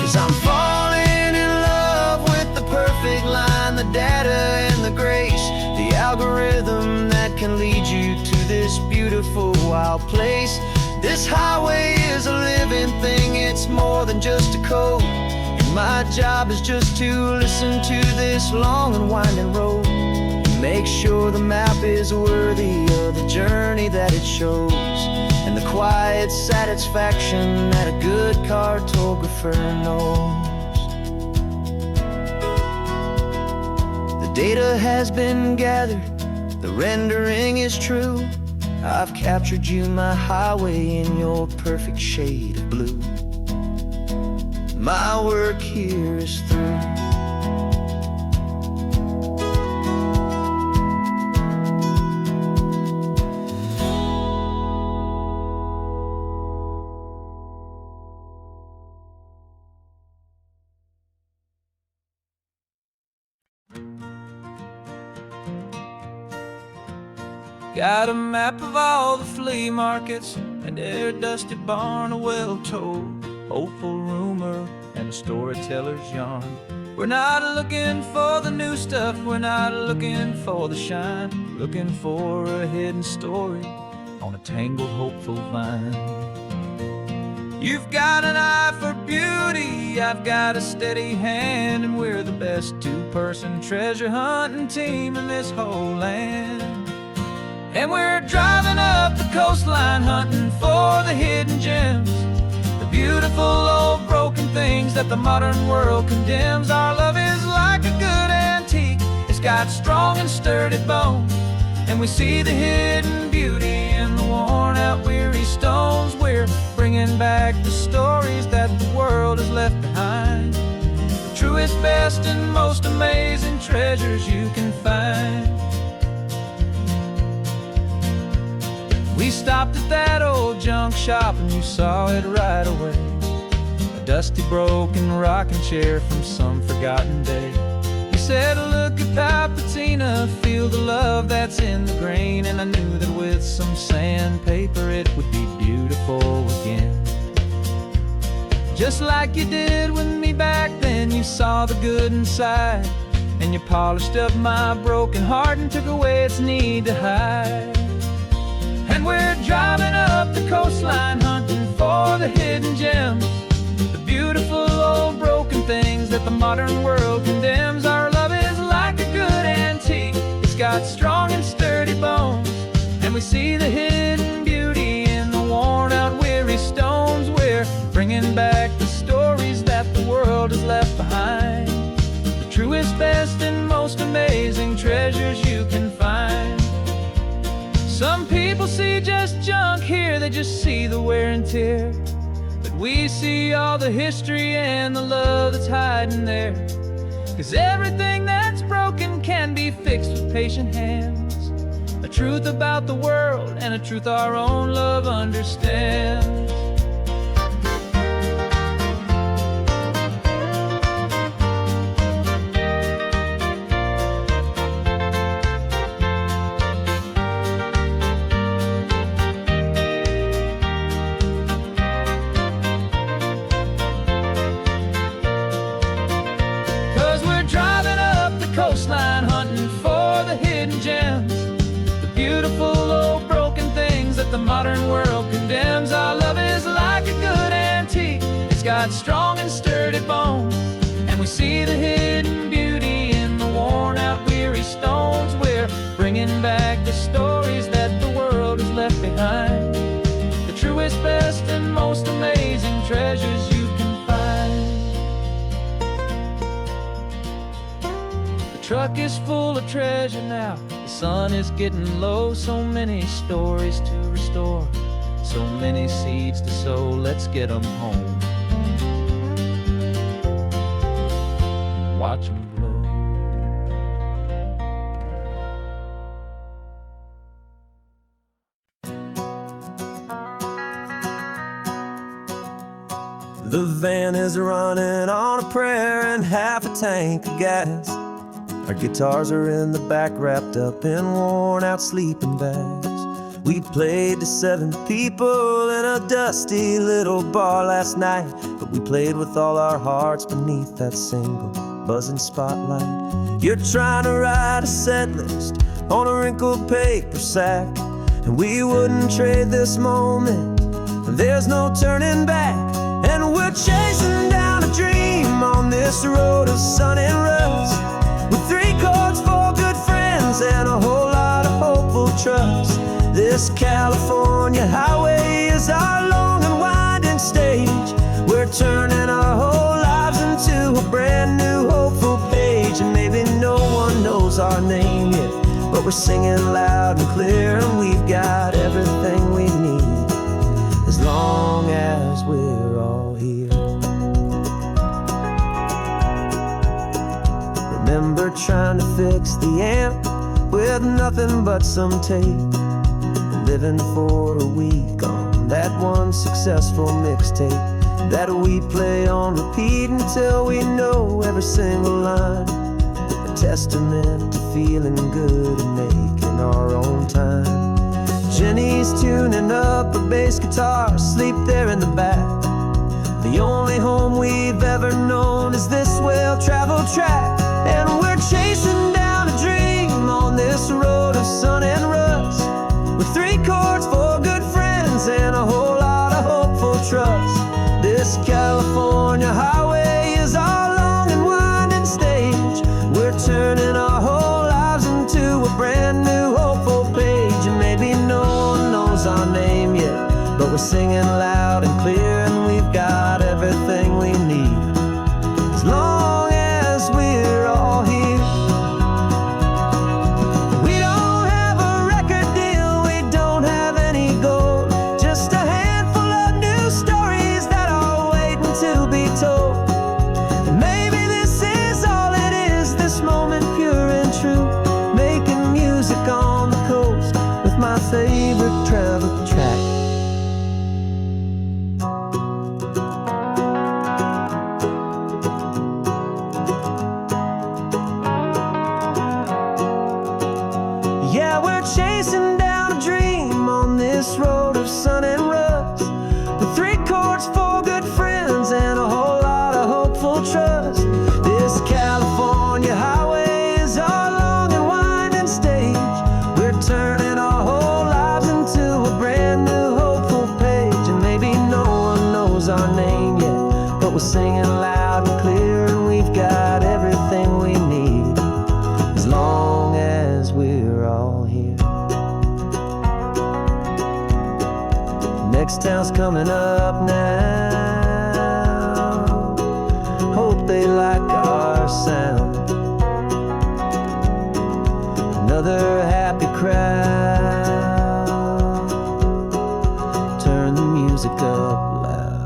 'Cause I'm falling in love with the perfect line, the data and the grace, the algorithm that can lead you to this beautiful wild place. This highway is a living thing, it's more than just a code. And my job is just to listen to this long and winding road and make sure the map is worthy of the journey that it shows, and the quiet satisfaction that a good cartographer knows. The data has been gathered, the rendering is true. I've captured you, my highway, in your perfect shade of blue. My work here is through. Got a map of all the flea markets and their dusty barn, a well-told hopeful rumor and a storyteller's yarn. We're not looking for the new stuff, we're not looking for the shine, looking for a hidden story on a tangled hopeful vine. You've got an eye for beauty, I've got a steady hand, and we're the best two-person treasure hunting team in this whole land. And we're driving up the coastline hunting for the hidden gems, the beautiful old broken things that the modern world condemns. Our love is like a good antique, it's got strong and sturdy bones, and we see the hidden beauty in the worn out weary stones. We're bringing back the stories that the world has left behind, the truest, best, and most amazing treasures you can find. We stopped at that old junk shop and you saw it right away, a dusty broken rocking chair from some forgotten day. He said, look at Papatina, feel the love that's in the grain. And I knew that with some sandpaper it would be beautiful again. Just like you did with me back then, you saw the good inside, and you polished up my broken heart and took away its need to hide. And we're driving up the coastline hunting for the hidden gems, the beautiful old broken things that the modern world condemns. Our love is like a good antique, it's got strong and sturdy bones, and we see the hidden beauty in the worn out weary stones. We're bringing back the stories that the world has left behind, the truest, best, and most amazing treasures you can find. Some people see just junk here, they just see the wear and tear, but we see all the history and the love that's hiding there. 'Cause everything that's broken can be fixed with patient hands, a truth about the world and a truth our own love understands. 'Cause we're driving up the coastline hunting for the hidden gems, the beautiful old broken things that the modern world condemns. Our love is like a good antique, it's got strong and sturdy bones, and we see the hidden beauty in the worn out weary stones. We're bringing back the stories that the world has left behind, the truest, best, and most amazing treasures you can find. The truck is full of treasure now, the sun is getting low. So many stories to restore, so many seeds to sow. Let's get them home, watch them blow. The van is running on a prayer and half a tank of gas. Our guitars are in the back, wrapped up in worn out sleeping bags. We played to 7 people in a dusty little bar last night, but we played with all our hearts beneath that single buzzing spotlight. You're trying to write a set list on a wrinkled paper sack, and we wouldn't trade this moment, and there's no turning back. And we're chasing down a dream on this road of sun and rust, with 3 chords, 4 good friends, and a whole lot of hopeful trust. This California highway is our long and winding stage. We're turning our whole lives into a brand new hopeful page. And maybe no one knows our name yet, but we're singing loud and clear, and we've got everything we need, as long as we're all here. Remember trying to fix the amp with nothing but some tape, living for a week on that one successful mixtape that we play on repeat until we know every single line, a testament to feeling good and making our own time. Jenny's tuning up her bass guitar, asleep there in the back. The only home we've ever known is this well-traveled track, and we're chasing down a dream on this road of sun and rust, with 3 chords, 4 good friends, and a whole lot of hopeful trust. This California highway is our long and winding stage. We're turning our whole lives into a brand new hopeful page. And maybe no one knows our name yet, but we're singing loud and clear, and we've got everything we need, as long as we're all here. We don't have a record deal, we don't have any gold, just a handful of new stories that are waiting to be told. And maybe this is all it is, this moment pure and true, making music on the coast with my favorite travel track. next town's coming up now. Hope they like our sound. Another happy crowd. Turn the music up loud.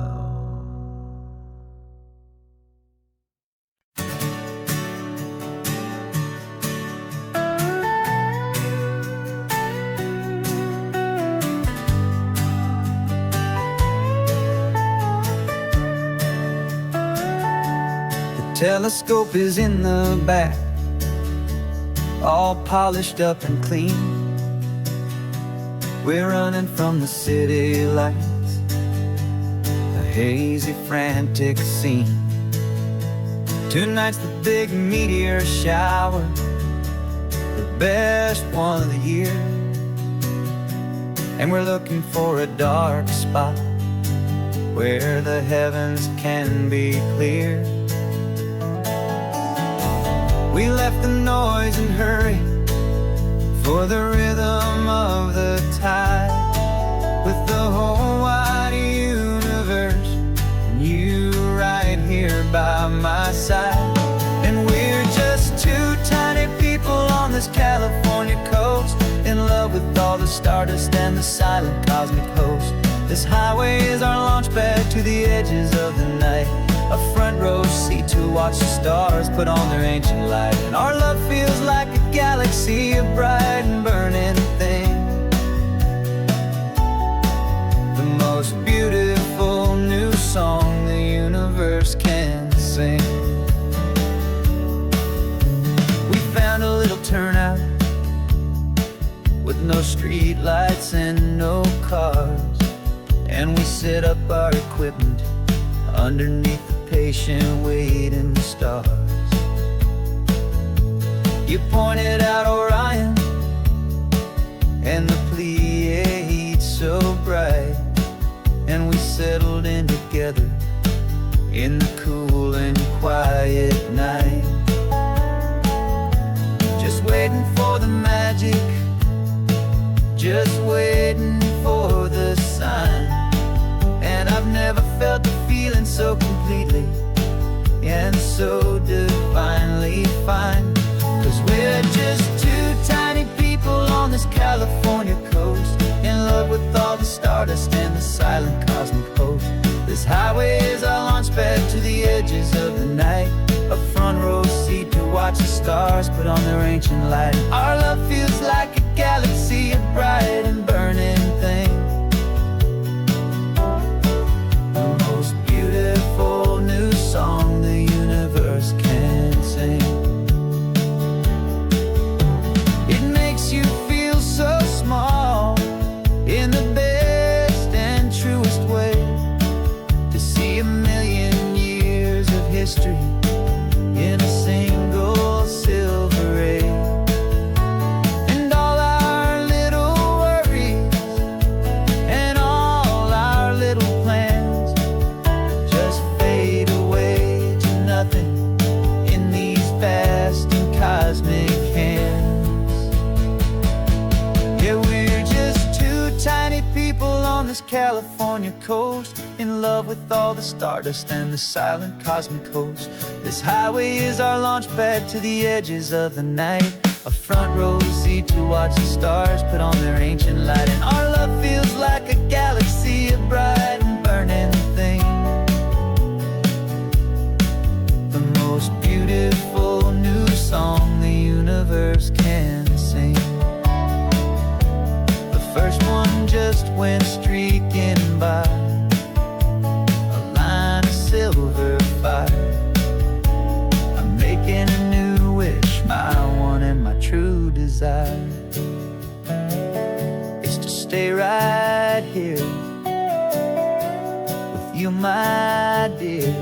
Telescope is in the back, all polished up and clean. We're running from the city lights, a hazy, frantic scene. Tonight's the big meteor shower, the best one of the year. And we're looking for a dark spot where the heavens can be clear. We left the noise and hurry for the rhythm of the tide, with the whole wide universe and you right here by my side. And we're just two tiny people on this California coast, in love with all the stardust and the silent cosmic host. This highway is our launch pad to the edges of the night, a front row seat to watch the stars put on their ancient light. And our love feels like a galaxy, a bright and burning thing, the most beautiful new song the universe can sing. We found a little turnout with no street lights and no cars, and we set up our equipment underneath the patient waiting stars. You pointed out Orion and the Pleiades so bright, and we settled in together in the cool and quiet night, just waiting for the magic, just waiting for the sign. And I've never felt the feeling so completely and so divinely fine, 'cause we're just two tiny people on this California coast, in love with all the stardust and the silent cosmic host. This highway is our launch pad to the edges of the night, a front row seat to watch the stars put on their ancient light. Our love feels like a galaxy, a bright and burning thing, the most beautiful new song the universe can sing. It makes you feel so small in the best and truest way, to see a million years of history in a single silver ray. And all our little worries and all our little plans just fade away to nothing in these vast and cosmic hands. Yeah, we're just two tiny people on this California coast, in love with all the stardust and the silent cosmic host. This highway is our launch pad to the edges of the night, a front row seat to watch the stars put on their ancient light. And our love feels like a galaxy, a bright and burning thing, the most beautiful new song the universe can sing. The first one just went streaking by, a line of silver fire. I'm making a new wish, my one and my true desire is to stay right here with you, my dear.